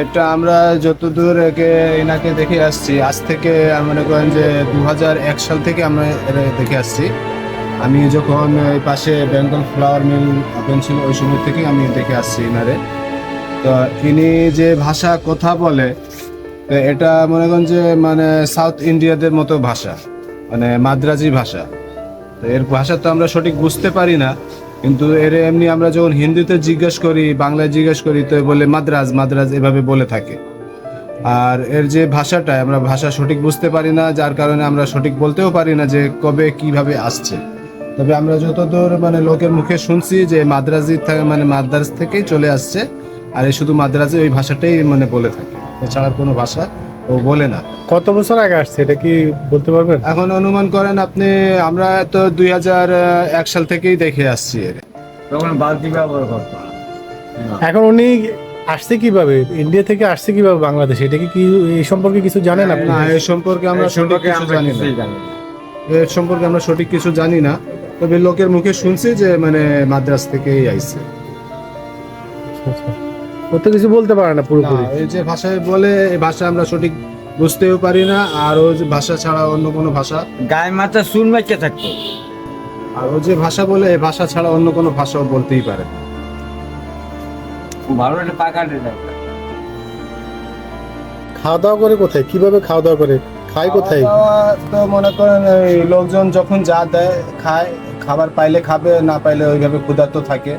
এটা আমরা যতদূর এনাকে দেখে আসছি, আজ থেকে মনে করেন যে 2001 সাল থেকে আমরা এরা দেখে আসছি। আমি যখন এই পাশে বেঙ্গল ফ্লাওয়ার মিল ওপেন ছিল ওই সময় থেকেই আমি দেখে আসছি এনারে। তো ইনি যে ভাষা কথা বলে, তো এটা মনে করেন যে মানে সাউথ ইন্ডিয়াদের মতো ভাষা, মানে মাদ্রাজি ভাষা। তো এর ভাষা তো আমরা সঠিক বুঝতে পারি না, কিন্তু এর এমনি আমরা যখন হিন্দিতে জিজ্ঞেস করি, বাংলায় জিজ্ঞেস করি, তো বলে মাদ্রাজ মাদ্রাজ এভাবে বলে থাকে। আর এর যে ভাষাটা আমরা ভাষা সঠিক বুঝতে পারি না, যার কারণে আমরা সঠিক বলতেও পারি না যে কবে কিভাবে আসছে। তবে আমরা যতদূর মানে লোকের মুখে শুনছি যে মাদ্রাজি মানে মাদ্রাজ থেকেই চলে আসছে, আর এই শুধু মাদ্রাজি ওই ভাষাটাই মানে বলে থাকে, এছাড়া কোনো ভাষা ও বলে না। কত বছর আগে আসছে এটা কি বলতে পারবেন? এখন অনুমান করেন আপনি, আমরা তো 2001 সাল থেকেই দেখে আসছি এর। তখন বালতি ব্যবহার করতো। এখন উনি আসছে কিভাবে, ইন্ডিয়া থেকে আসছে কিভাবে বাংলাদেশে, এটা কি এই সম্পর্কে কিছু জানেন আপনি? না, এই সম্পর্কে আমরা সঠিক কিছু জানি না। এর সম্পর্কে আমরা সঠিক কিছু জানি না, তবে লোকের মুখে শুনছি যে মানে মাদ্রাজ থেকেই আইছে। ও তো কিছু বলতে পারে না না, পুরোপুরি। এই যে ভাষায় বলে এই ভাষা আমরা সঠিক বুঝতেও পারি না, আর ও যে ভাষা ছাড়া অন্য কোনো ভাষা, গায়ে মাথা চুন মাইকে থাকতো। আর ও যে ভাষা বলে এই ভাষা ছাড়া অন্য কোনো ভাষাও বলতেই পারে না। ভালো একটা পাকা দিতাম। খাওয়া দাওয়া করে কোথায়, কিভাবে খাওয়া দাওয়া করে, খায় কোথায়? খাওয়া দাওয়া তো মনে করেন এই লোকজন যখন যা দেয় খায়, খাবার পাইলে খাবে, না পাইলে ওইভাবে ক্ষুধার্ত থাকে।